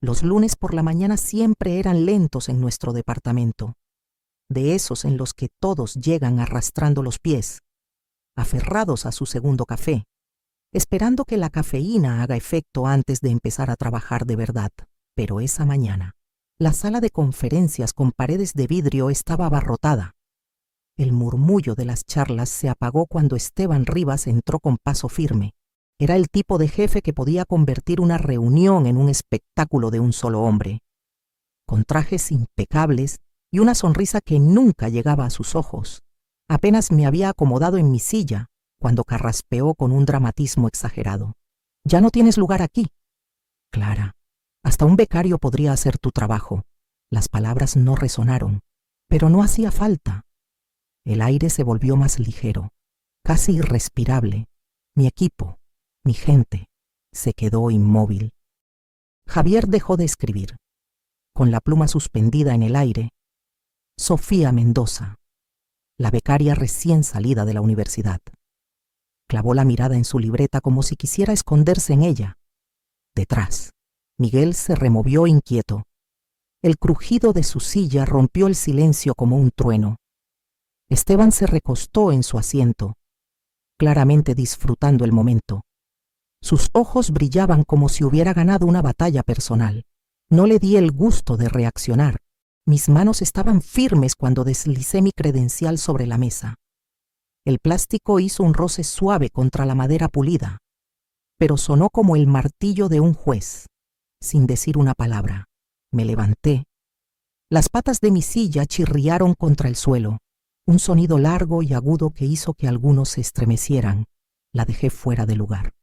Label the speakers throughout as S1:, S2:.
S1: Los lunes por la mañana siempre eran lentos en nuestro departamento, de esos en los que todos llegan arrastrando los pies, aferrados a su segundo café, esperando que la cafeína haga efecto antes de empezar a trabajar de verdad. Pero esa mañana, la sala de conferencias con paredes de vidrio estaba abarrotada. El murmullo de las charlas se apagó cuando Esteban Rivas entró con paso firme. Era el tipo de jefe que podía convertir una reunión en un espectáculo de un solo hombre, con trajes impecables y una sonrisa que nunca llegaba a sus ojos. Apenas me había acomodado en mi silla cuando carraspeó con un dramatismo exagerado. «Ya no tienes lugar aquí». «Clara, hasta un becario podría hacer tu trabajo». Las palabras no resonaron, pero no hacía falta. El aire se volvió más ligero, casi irrespirable. Mi equipo, mi gente, se quedó inmóvil. Javier dejó de escribir. Con la pluma suspendida en el aire, Sofía Mendoza, la becaria recién salida de la universidad. Clavó la mirada en su libreta como si quisiera esconderse en ella. Detrás, Miguel se removió inquieto. El crujido de su silla rompió el silencio como un trueno. Esteban se recostó en su asiento, claramente disfrutando el momento. Sus ojos brillaban como si hubiera ganado una batalla personal. No le di el gusto de reaccionar. Mis manos estaban firmes cuando deslicé mi credencial sobre la mesa. El plástico hizo un roce suave contra la madera pulida, pero sonó como el martillo de un juez. Sin decir una palabra, me levanté. Las patas de mi silla chirriaron contra el suelo, un sonido largo y agudo que hizo que algunos se estremecieran. La dejé fuera de lugar.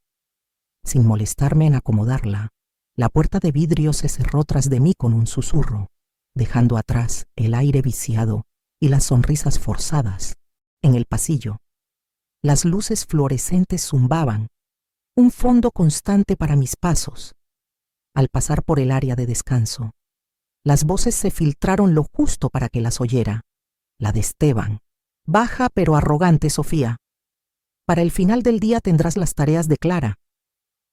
S1: Sin molestarme en acomodarla, la puerta de vidrio se cerró tras de mí con un susurro, dejando atrás el aire viciado y las sonrisas forzadas. En el pasillo, las luces fluorescentes zumbaban, un fondo constante para mis pasos. Al pasar por el área de descanso, las voces se filtraron lo justo para que las oyera. La de Esteban: «Baja pero arrogante, Sofía. Para el final del día tendrás las tareas de Clara.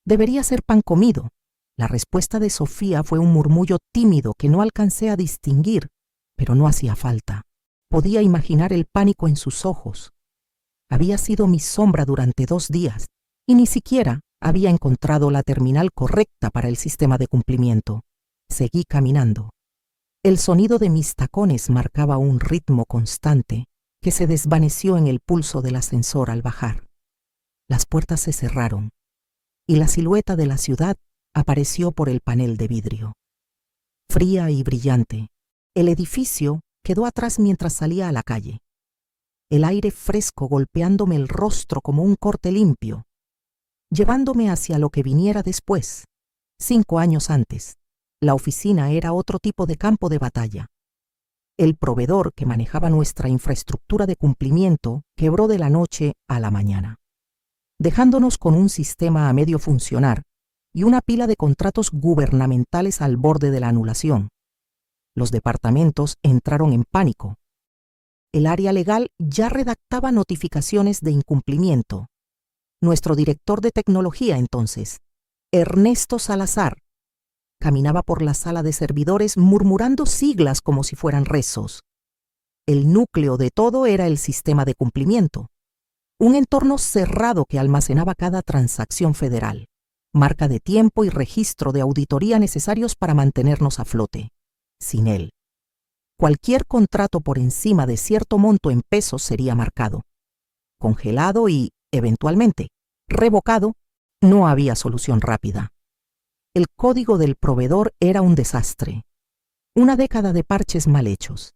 S1: Debería ser pan comido». La respuesta de Sofía fue un murmullo tímido que no alcancé a distinguir, pero no hacía falta. Podía imaginar el pánico en sus ojos. Había sido mi sombra durante 2 días y ni siquiera había encontrado la terminal correcta para el sistema de cumplimiento. Seguí caminando. El sonido de mis tacones marcaba un ritmo constante que se desvaneció en el pulso del ascensor al bajar. Las puertas se cerraron y la silueta de la ciudad apareció por el panel de vidrio. Fría y brillante, el edificio quedó atrás mientras salía a la calle. El aire fresco golpeándome el rostro como un corte limpio, llevándome hacia lo que viniera después. 5 años antes, la oficina era otro tipo de campo de batalla. El proveedor que manejaba nuestra infraestructura de cumplimiento quebró de la noche a la mañana, dejándonos con un sistema a medio funcionar y una pila de contratos gubernamentales al borde de la anulación. Los departamentos entraron en pánico. El área legal ya redactaba notificaciones de incumplimiento. Nuestro director de tecnología entonces, Ernesto Salazar, caminaba por la sala de servidores murmurando siglas como si fueran rezos. El núcleo de todo era el sistema de cumplimiento, un entorno cerrado que almacenaba cada transacción federal, marca de tiempo y registro de auditoría necesarios para mantenernos a flote. Sin él, cualquier contrato por encima de cierto monto en pesos sería marcado, congelado y, eventualmente, revocado. No había solución rápida. El código del proveedor era un desastre, una década de parches mal hechos,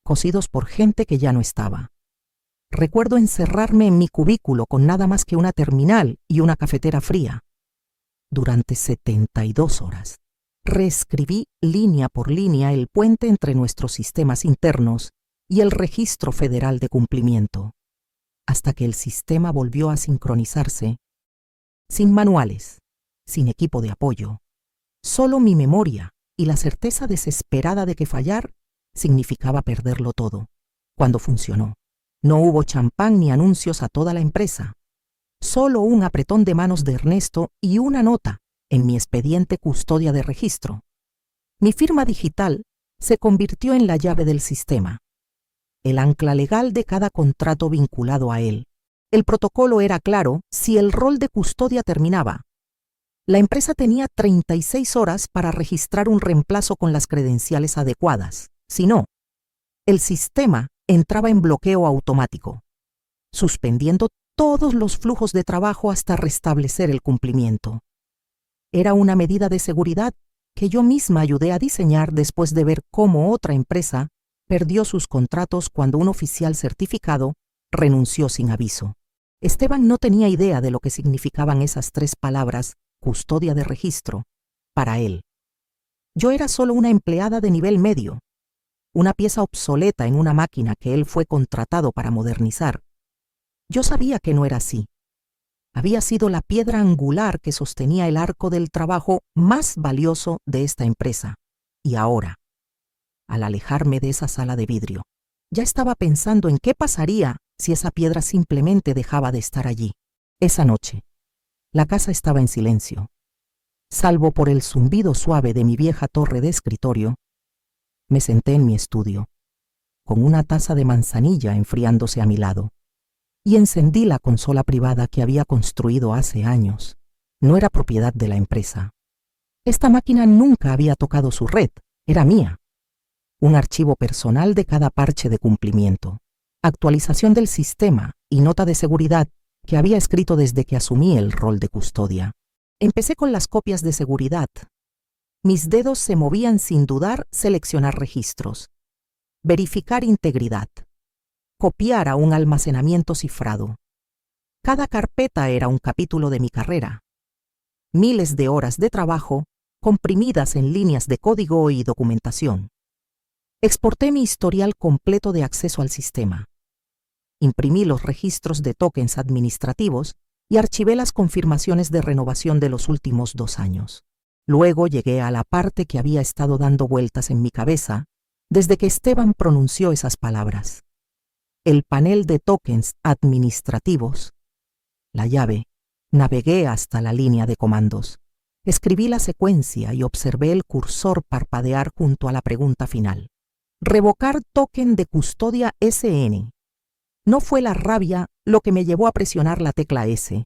S1: cosidos por gente que ya no estaba. Recuerdo encerrarme en mi cubículo con nada más que una terminal y una cafetera fría. Durante 72 horas, reescribí línea por línea el puente entre nuestros sistemas internos y el registro federal de cumplimiento, hasta que el sistema volvió a sincronizarse, sin manuales, sin equipo de apoyo, solo mi memoria y la certeza desesperada de que fallar significaba perderlo todo. Cuando funcionó, no hubo champán ni anuncios a toda la empresa, solo un apretón de manos de Ernesto y una nota en mi expediente custodia de registro. Mi firma digital se convirtió en la llave del sistema, el ancla legal de cada contrato vinculado a él. El protocolo era claro si el rol de custodia terminaba. La empresa tenía 36 horas para registrar un reemplazo con las credenciales adecuadas. Si no, el sistema entraba en bloqueo automático, suspendiendo todos los flujos de trabajo hasta restablecer el cumplimiento. Era una medida de seguridad que yo misma ayudé a diseñar después de ver cómo otra empresa perdió sus contratos cuando un oficial certificado renunció sin aviso. Esteban no tenía idea de lo que significaban esas 3 palabras, custodia de registro, para él. Yo era solo una empleada de nivel medio, una pieza obsoleta en una máquina que él fue contratado para modernizar. Yo sabía que no era así. Había sido la piedra angular que sostenía el arco del trabajo más valioso de esta empresa. Y ahora, al alejarme de esa sala de vidrio, ya estaba pensando en qué pasaría si esa piedra simplemente dejaba de estar allí. Esa noche, la casa estaba en silencio. Salvo por el zumbido suave de mi vieja torre de escritorio, me senté en mi estudio, con una taza de manzanilla enfriándose a mi lado, y encendí la consola privada que había construido hace años. No era propiedad de la empresa. Esta máquina nunca había tocado su red, era mía. Un archivo personal de cada parche de cumplimiento, actualización del sistema y nota de seguridad que había escrito desde que asumí el rol de custodia. Empecé con las copias de seguridad. Mis dedos se movían sin dudar seleccionar registros, verificar integridad, copiar a un almacenamiento cifrado. Cada carpeta era un capítulo de mi carrera. Miles de horas de trabajo comprimidas en líneas de código y documentación. Exporté mi historial completo de acceso al sistema. Imprimí los registros de tokens administrativos y archivé las confirmaciones de renovación de los últimos 2 años. Luego llegué a la parte que había estado dando vueltas en mi cabeza desde que Esteban pronunció esas palabras. El panel de tokens administrativos. La llave. Navegué hasta la línea de comandos. Escribí la secuencia y observé el cursor parpadear junto a la pregunta final. Revocar token de custodia SN. No fue la rabia lo que me llevó a presionar la tecla S.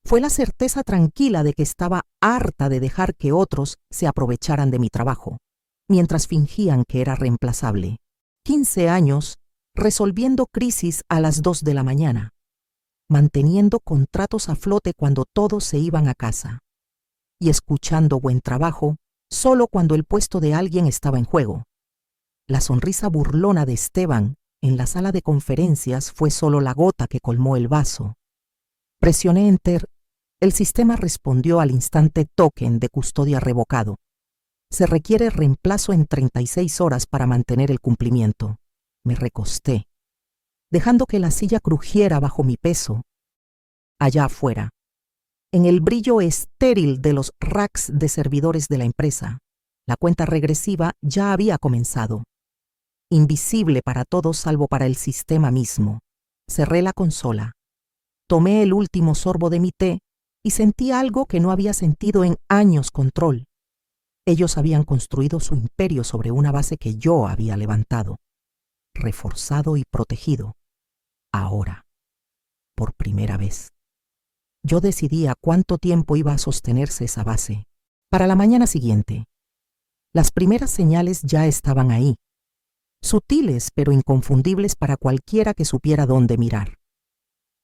S1: Fue la certeza tranquila de que estaba harta de dejar que otros se aprovecharan de mi trabajo, mientras fingían que era reemplazable. 15 años resolviendo crisis a las 2 de la mañana, manteniendo contratos a flote cuando todos se iban a casa, y escuchando buen trabajo solo cuando el puesto de alguien estaba en juego. La sonrisa burlona de Esteban en la sala de conferencias fue solo la gota que colmó el vaso. Presioné Enter. El sistema respondió al instante token de custodia revocado. Se requiere reemplazo en 36 horas para mantener el cumplimiento. Me recosté, dejando que la silla crujiera bajo mi peso. Allá afuera, en el brillo estéril de los racks de servidores de la empresa, la cuenta regresiva ya había comenzado. Invisible para todos salvo para el sistema mismo. Cerré la consola. Tomé el último sorbo de mi té y sentí algo que no había sentido en años: control. Ellos habían construido su imperio sobre una base que yo había levantado, reforzado y protegido. Ahora, por primera vez, yo decidía cuánto tiempo iba a sostenerse esa base. Para la mañana siguiente, las primeras señales ya estaban ahí, sutiles pero inconfundibles para cualquiera que supiera dónde mirar.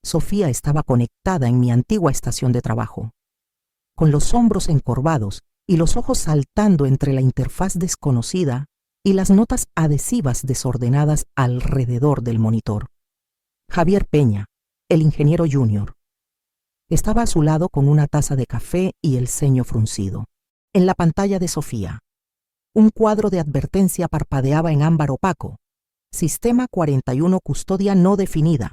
S1: Sofía estaba conectada en mi antigua estación de trabajo, con los hombros encorvados y los ojos saltando entre la interfaz desconocida y las notas adhesivas desordenadas alrededor del monitor. Javier Peña, el ingeniero junior, estaba a su lado con una taza de café y el ceño fruncido. En la pantalla de Sofía, un cuadro de advertencia parpadeaba en ámbar opaco. Sistema 41 custodia no definida.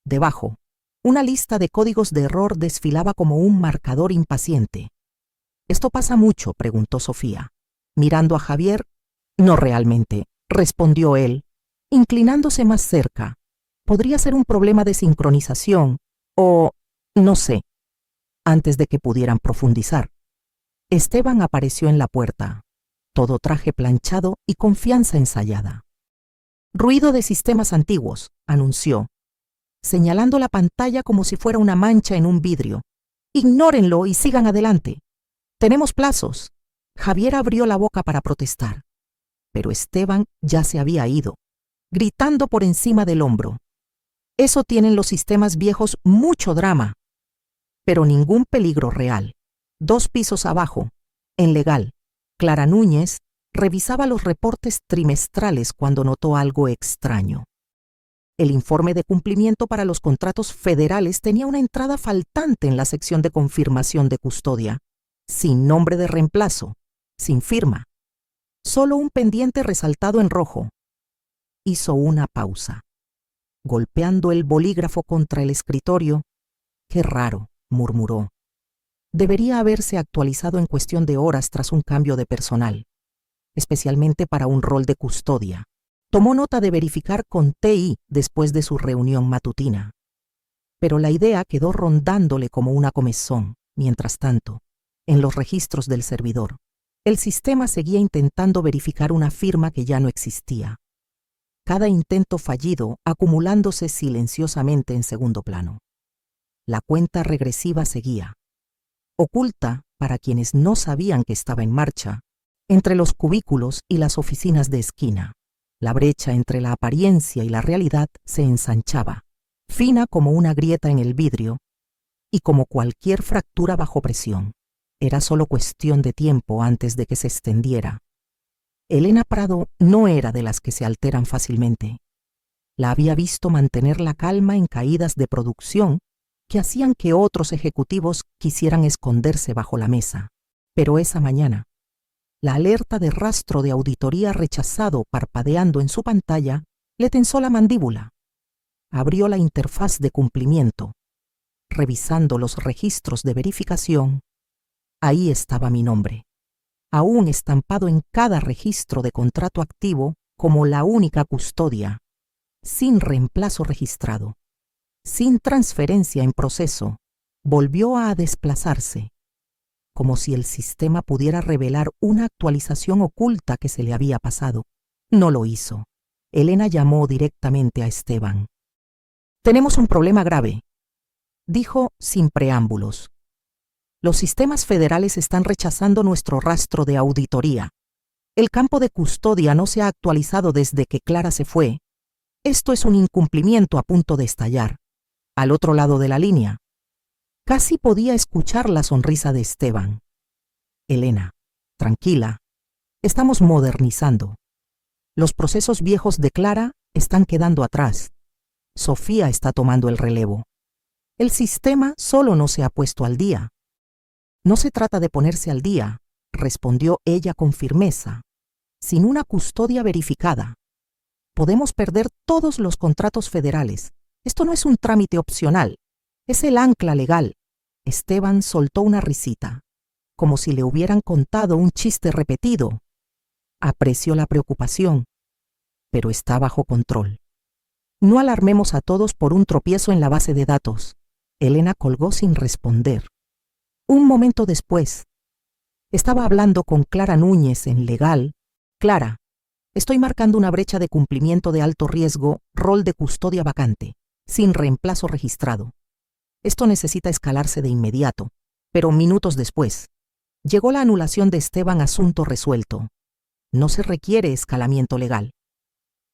S1: Debajo, una lista de códigos de error desfilaba como un marcador impaciente. «¿Esto pasa mucho?», preguntó Sofía. Mirando a Javier, «No realmente», respondió él, inclinándose más cerca. «Podría ser un problema de sincronización o, no sé», antes de que pudieran profundizar. Esteban apareció en la puerta, todo traje planchado y confianza ensayada. Ruido de sistemas antiguos, anunció, señalando la pantalla como si fuera una mancha en un vidrio. Ignórenlo y sigan adelante. Tenemos plazos. Javier abrió la boca para protestar, pero Esteban ya se había ido, gritando por encima del hombro. Eso tienen los sistemas viejos, mucho drama, pero ningún peligro real. 2 pisos abajo, en legal, Clara Núñez revisaba los reportes trimestrales cuando notó algo extraño. El informe de cumplimiento para los contratos federales tenía una entrada faltante en la sección de confirmación de custodia, sin nombre de reemplazo, sin firma. Solo un pendiente resaltado en rojo. Hizo una pausa, golpeando el bolígrafo contra el escritorio. Qué raro, murmuró. Debería haberse actualizado en cuestión de horas tras un cambio de personal, especialmente para un rol de custodia. Tomó nota de verificar con TI después de su reunión matutina. Pero la idea quedó rondándole como una comezón. Mientras tanto, en los registros del servidor, el sistema seguía intentando verificar una firma que ya no existía. Cada intento fallido acumulándose silenciosamente en segundo plano. La cuenta regresiva seguía, oculta para quienes no sabían que estaba en marcha, entre los cubículos y las oficinas de esquina. La brecha entre la apariencia y la realidad se ensanchaba, fina como una grieta en el vidrio y como cualquier fractura bajo presión. Era solo cuestión de tiempo antes de que se extendiera. Elena Prado no era de las que se alteran fácilmente. La había visto mantener la calma en caídas de producción que hacían que otros ejecutivos quisieran esconderse bajo la mesa. Pero esa mañana, la alerta de rastro de auditoría rechazado parpadeando en su pantalla le tensó la mandíbula. Abrió la interfaz de cumplimiento. Revisando los registros de verificación, ahí estaba mi nombre, aún estampado en cada registro de contrato activo como la única custodia, sin reemplazo registrado, sin transferencia en proceso. Volvió a desplazarse, como si el sistema pudiera revelar una actualización oculta que se le había pasado. No lo hizo. Elena llamó directamente a Esteban. «Tenemos un problema grave», dijo sin preámbulos. «Los sistemas federales están rechazando nuestro rastro de auditoría. El campo de custodia no se ha actualizado desde que Clara se fue. Esto es un incumplimiento a punto de estallar». Al otro lado de la línea, casi podía escuchar la sonrisa de Esteban. «Elena, tranquila, estamos modernizando. Los procesos viejos de Clara están quedando atrás. Sofía está tomando el relevo. El sistema solo no se ha puesto al día». «No se trata de ponerse al día», respondió ella con firmeza. «Sin una custodia verificada, podemos perder todos los contratos federales. Esto no es un trámite opcional, es el ancla legal». Esteban soltó una risita, como si le hubieran contado un chiste repetido. Apreció la preocupación, pero está bajo control. «No alarmemos a todos por un tropiezo en la base de datos». Elena colgó sin responder. Un momento después, estaba hablando con Clara Núñez en legal. «Clara, estoy marcando una brecha de cumplimiento de alto riesgo, rol de custodia vacante, sin reemplazo registrado. Esto necesita escalarse de inmediato». Pero minutos después, llegó la anulación de Esteban, asunto resuelto. No se requiere escalamiento legal.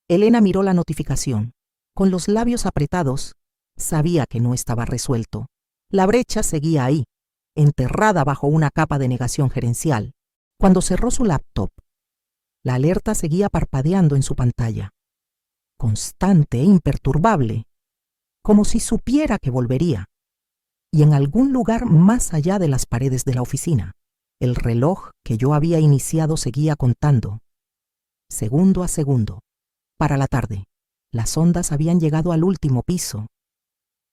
S1: Elena miró la notificación. Con los labios apretados, sabía que no estaba resuelto. La brecha seguía ahí, enterrada bajo una capa de negación gerencial. Cuando cerró su laptop, la alerta seguía parpadeando en su pantalla, constante e imperturbable, como si supiera que volvería. Y en algún lugar más allá de las paredes de la oficina, el reloj que yo había iniciado seguía contando, segundo a segundo. Para la tarde, las ondas habían llegado al último piso.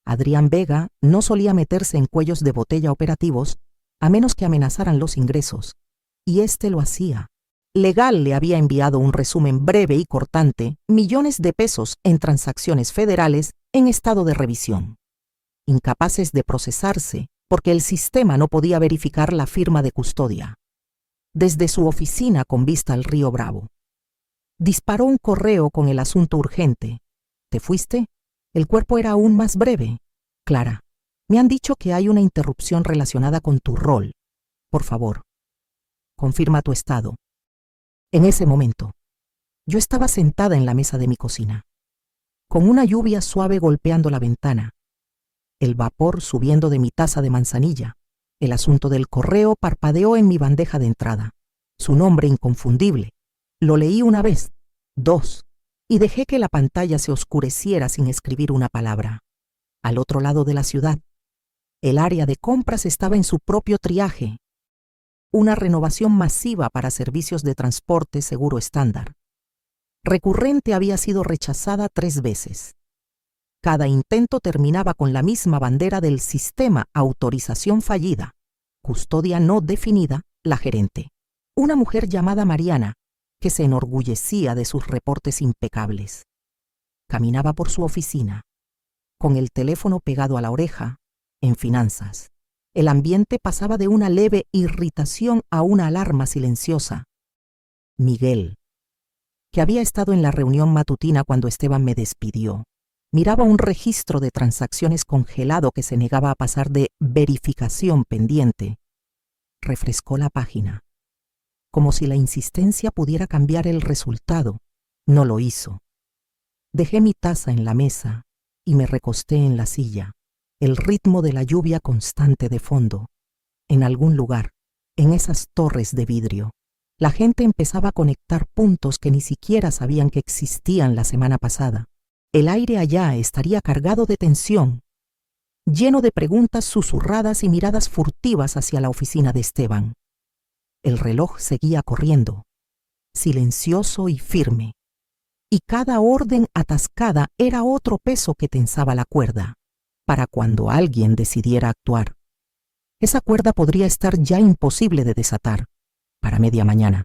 S1: Adrián Vega no solía meterse en cuellos de botella operativos a menos que amenazaran los ingresos, y éste lo hacía. Legal le había enviado un resumen breve y cortante, millones de pesos en transacciones federales en estado de revisión, incapaces de procesarse porque el sistema no podía verificar la firma de custodia. desde su oficina con vista al río Bravo. Disparó un correo con el asunto urgente. ¿Te fuiste? El cuerpo era aún más breve. Clara, me han dicho que hay una interrupción relacionada con tu rol. Por favor, confirma tu estado. En ese momento, yo estaba sentada en la mesa de mi cocina, con una lluvia suave golpeando la ventana, el vapor subiendo de mi taza de manzanilla. El asunto del correo parpadeó en mi bandeja de entrada. Su nombre inconfundible. Lo leí una vez, dos, y dejé que la pantalla se oscureciera sin escribir una palabra. Al otro lado de la ciudad, el área de compras estaba en su propio triaje. Una renovación masiva para servicios de transporte seguro estándar. Recurrente había sido rechazada 3 veces. Cada intento terminaba con la misma bandera del sistema autorización fallida, custodia no definida, la gerente. Una mujer llamada Mariana, que se enorgullecía de sus reportes impecables. Caminaba por su oficina, con el teléfono pegado a la oreja, en finanzas. El ambiente pasaba de una leve irritación a una alarma silenciosa. Miguel, que había estado en la reunión matutina cuando Esteban me despidió, miraba un registro de transacciones congelado que se negaba a pasar de verificación pendiente. Refrescó la página, como si la insistencia pudiera cambiar el resultado. No lo hizo. Dejé mi taza en la mesa y me recosté en la silla, el ritmo de la lluvia constante de fondo. En algún lugar, en esas torres de vidrio, la gente empezaba a conectar puntos que ni siquiera sabían que existían la semana pasada. El aire allá estaría cargado de tensión, lleno de preguntas susurradas y miradas furtivas hacia la oficina de Esteban. El reloj seguía corriendo, silencioso y firme, y cada orden atascada era otro peso que tensaba la cuerda, para cuando alguien decidiera actuar. Esa cuerda podría estar ya imposible de desatar, para media mañana.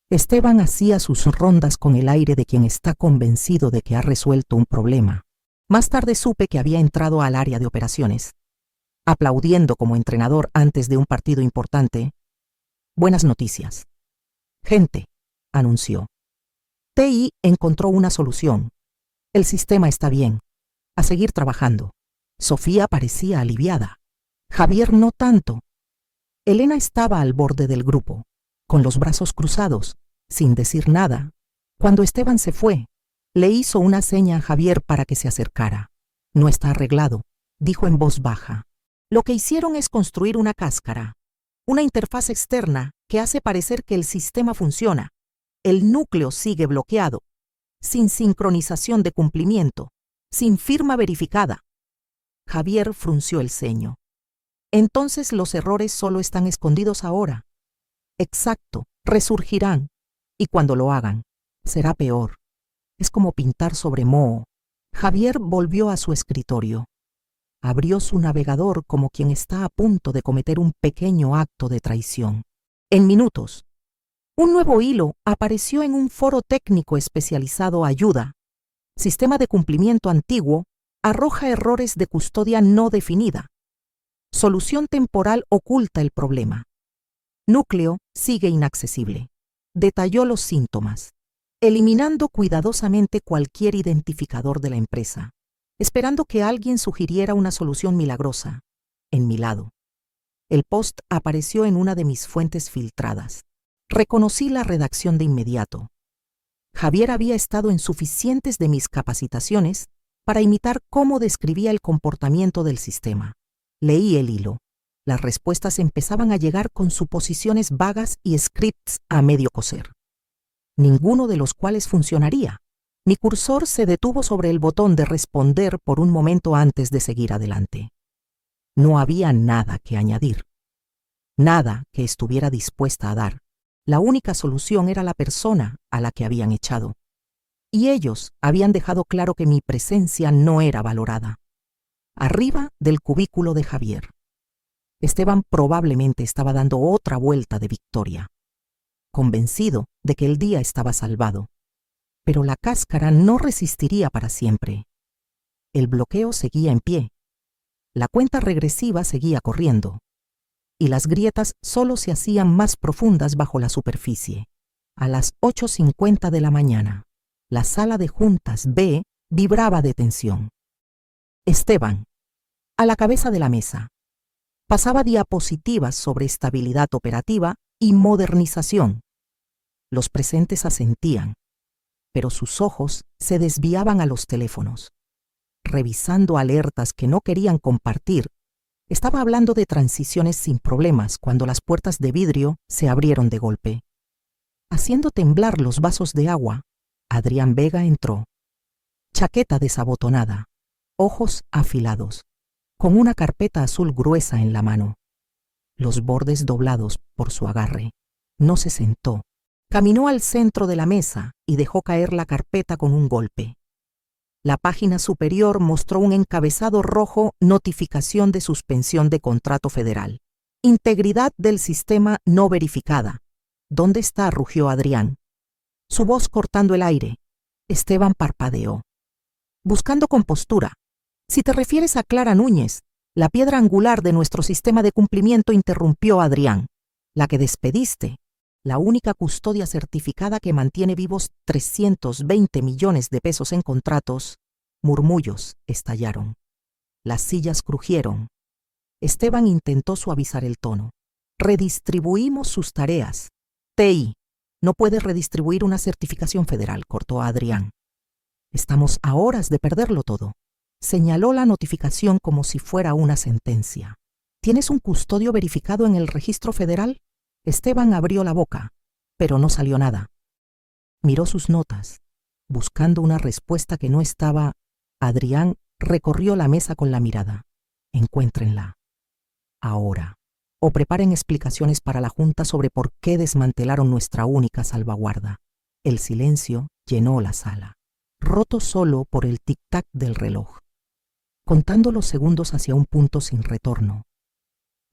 S1: Esteban hacía sus rondas con el aire de quien está convencido de que ha resuelto un problema. Más tarde supe que había entrado al área de operaciones, aplaudiendo como entrenador antes de un partido importante. Buenas noticias. Gente, anunció. TI encontró una solución. El sistema está bien. A seguir trabajando. Sofía parecía aliviada. Javier no tanto. Elena estaba al borde del grupo, con los brazos cruzados, sin decir nada. Cuando Esteban se fue, le hizo una seña a Javier para que se acercara. No está arreglado, dijo en voz baja. Lo que hicieron es construir una cáscara, una interfaz externa que hace parecer que el sistema funciona. El núcleo sigue bloqueado, sin sincronización de cumplimiento, sin firma verificada. Javier frunció el ceño. Entonces los errores solo están escondidos ahora. Exacto, resurgirán. Y cuando lo hagan, será peor. Es como pintar sobre moho. Javier volvió a su escritorio. Abrió su navegador como quien está a punto de cometer un pequeño acto de traición. En minutos, un nuevo hilo apareció en un foro técnico especializado Ayuda. Sistema de cumplimiento antiguo arroja errores de custodia no definida. Solución temporal oculta el problema. Núcleo sigue inaccesible. Detalló los síntomas, eliminando cuidadosamente cualquier identificador de la empresa, esperando que alguien sugiriera una solución milagrosa. En mi lado. El post apareció en una de mis fuentes filtradas. Reconocí la redacción de inmediato. Javier había estado en suficientes de mis capacitaciones para imitar cómo describía el comportamiento del sistema. Leí el hilo. Las respuestas empezaban a llegar con suposiciones vagas y scripts a medio coser, ninguno de los cuales funcionaría. Mi cursor se detuvo sobre el botón de responder por un momento antes de seguir adelante. No había nada que añadir, nada que estuviera dispuesta a dar. La única solución era la persona a la que habían echado. Y ellos habían dejado claro que mi presencia no era valorada. Arriba del cubículo de Javier, Esteban probablemente estaba dando otra vuelta de victoria, convencido de que el día estaba salvado. Pero la cáscara no resistiría para siempre. El bloqueo seguía en pie. La cuenta regresiva seguía corriendo. y las grietas solo se hacían más profundas bajo la superficie. A las 8:50 de la mañana, la sala de juntas B vibraba de tensión. Esteban, a la cabeza de la mesa, pasaba diapositivas sobre estabilidad operativa y modernización. Los presentes asentían, pero sus ojos se desviaban a los teléfonos. Revisando alertas que no querían compartir, estaba hablando de transiciones sin problemas cuando las puertas de vidrio se abrieron de golpe. Haciendo temblar los vasos de agua, Adrián Vega entró. Chaqueta desabotonada, ojos afilados, con una carpeta azul gruesa en la mano, los bordes doblados por su agarre. No se sentó. Caminó al centro de la mesa y dejó caer la carpeta con un golpe. La página superior mostró un encabezado rojo: notificación de suspensión de contrato federal. Integridad del sistema no verificada. ¿Dónde está?, rugió Adrián, su voz cortando el aire. Esteban parpadeó, buscando compostura. Si te refieres a Clara Núñez, la piedra angular de nuestro sistema de cumplimiento, interrumpió Adrián. La que despediste, la única custodia certificada que mantiene vivos 320 millones de pesos en contratos. Murmullos estallaron. Las sillas crujieron. Esteban intentó suavizar el tono. Redistribuimos sus tareas. TI no puede redistribuir una certificación federal, cortó a Adrián. Estamos a horas de perderlo todo. Señaló la notificación como si fuera una sentencia. ¿Tienes un custodio verificado en el registro federal? Esteban abrió la boca, pero no salió nada. Miró sus notas, buscando una respuesta que no estaba. Adrián recorrió la mesa con la mirada. Encuéntrenla. Ahora. O preparen explicaciones para la Junta sobre por qué desmantelaron nuestra única salvaguarda. El silencio llenó la sala, roto solo por el tic-tac del reloj, contando los segundos hacia un punto sin retorno.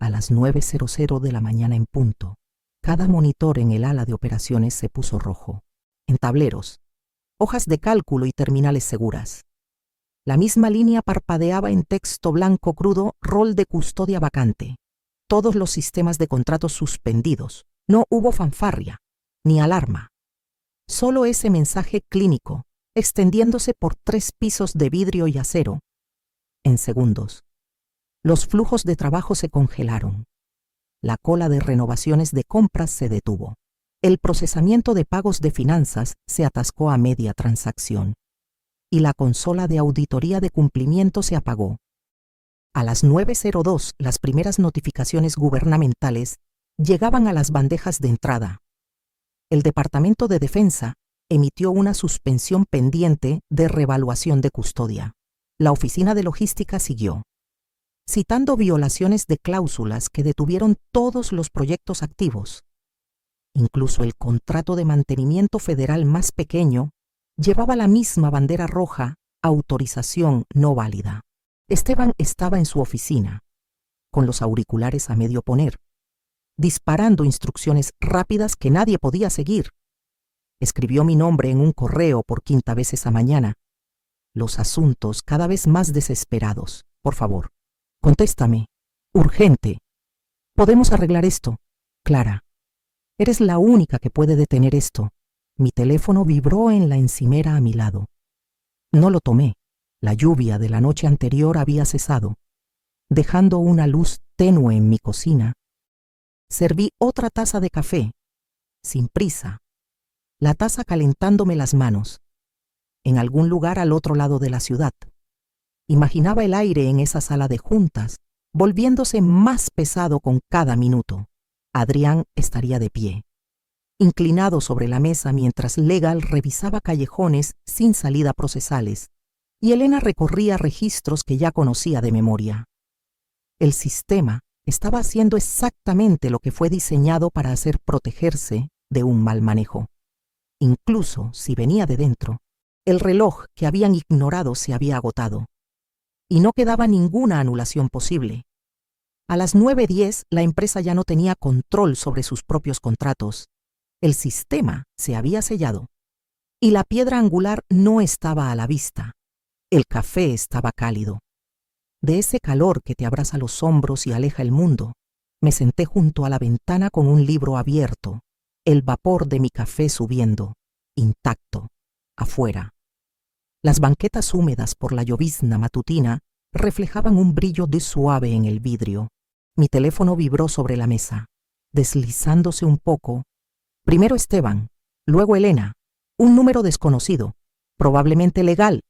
S1: A las 9:00 de la mañana en punto, cada monitor en el ala de operaciones se puso rojo. En tableros, hojas de cálculo y terminales seguras. La misma línea parpadeaba en texto blanco crudo: rol de custodia vacante. Todos los sistemas de contratos suspendidos. No hubo fanfarria, ni alarma. Solo ese mensaje clínico, extendiéndose por 3 pisos de vidrio y acero. En segundos, los flujos de trabajo se congelaron. La cola de renovaciones de compras se detuvo. El procesamiento de pagos de finanzas se atascó a media transacción. Y la consola de auditoría de cumplimiento se apagó. A las 9:02, las primeras notificaciones gubernamentales llegaban a las bandejas de entrada. El Departamento de Defensa emitió una suspensión pendiente de revaluación de custodia. La Oficina de Logística siguió, citando violaciones de cláusulas que detuvieron todos los proyectos activos. Incluso el contrato de mantenimiento federal más pequeño llevaba la misma bandera roja: autorización no válida. Esteban estaba en su oficina, con los auriculares a medio poner, disparando instrucciones rápidas que nadie podía seguir. Escribió mi nombre en un correo por 5ª vez esa mañana. Los asuntos cada vez más desesperados. Por favor, contéstame. Urgente. ¿Podemos arreglar esto? Clara, eres la única que puede detener esto. Mi teléfono vibró en la encimera a mi lado. No lo tomé. La lluvia de la noche anterior había cesado, dejando una luz tenue en mi cocina. Serví otra taza de café, sin prisa, la taza calentándome las manos, en algún lugar al otro lado de la ciudad. Imaginaba el aire en esa sala de juntas, volviéndose más pesado con cada minuto. Adrián estaría de pie, inclinado sobre la mesa mientras Legal revisaba callejones sin salida procesales, y Elena recorría registros que ya conocía de memoria. El sistema estaba haciendo exactamente lo que fue diseñado para hacer protegerse de un mal manejo. Incluso si venía de dentro, el reloj que habían ignorado se había agotado, y no quedaba ninguna anulación posible. A las 9:10 la empresa ya no tenía control sobre sus propios contratos. El sistema se había sellado, y la piedra angular no estaba a la vista. El café estaba cálido, de ese calor que te abraza los hombros y aleja el mundo. Me senté junto a la ventana con un libro abierto, el vapor de mi café subiendo, intacto, afuera. Las banquetas húmedas por la llovizna matutina reflejaban un brillo de suave en el vidrio. Mi teléfono vibró sobre la mesa, deslizándose un poco. Primero Esteban, luego Elena, un número desconocido, probablemente legal,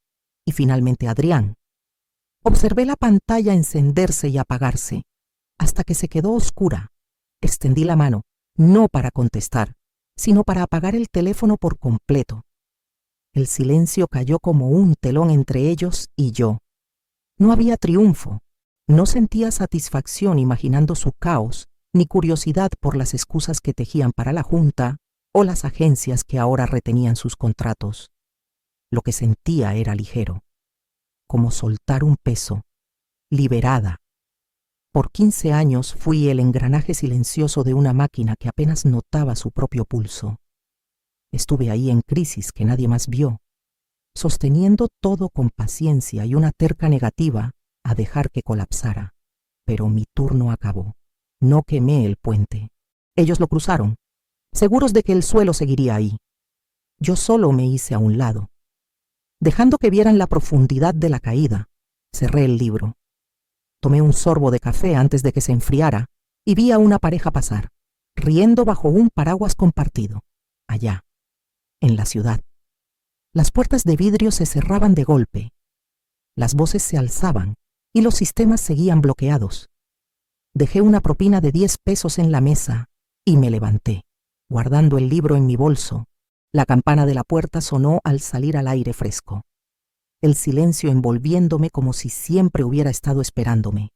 S1: y finalmente Adrián. Observé la pantalla encenderse y apagarse, hasta que se quedó oscura. Extendí la mano, no para contestar, sino para apagar el teléfono por completo. El silencio cayó como un telón entre ellos y yo. No había triunfo, no sentía satisfacción imaginando su caos, ni curiosidad por las excusas que tejían para la junta o las agencias que ahora retenían sus contratos. Lo que sentía era ligero, como soltar un peso, liberada. Por 15 años fui el engranaje silencioso de una máquina que apenas notaba su propio pulso. Estuve ahí en crisis que nadie más vio, sosteniendo todo con paciencia y una terca negativa a dejar que colapsara. Pero mi turno acabó. No quemé el puente. Ellos lo cruzaron, seguros de que el suelo seguiría ahí. Yo solo me hice a un lado. Dejando que vieran la profundidad de la caída, cerré el libro. Tomé un sorbo de café antes de que se enfriara y vi a una pareja pasar, riendo bajo un paraguas compartido, allá, en la ciudad. Las puertas de vidrio se cerraban de golpe. Las voces se alzaban y los sistemas seguían bloqueados. Dejé una propina de 10 pesos en la mesa y me levanté, guardando el libro en mi bolso. La campana de la puerta sonó al salir al aire fresco, el silencio envolviéndome como si siempre hubiera estado esperándome.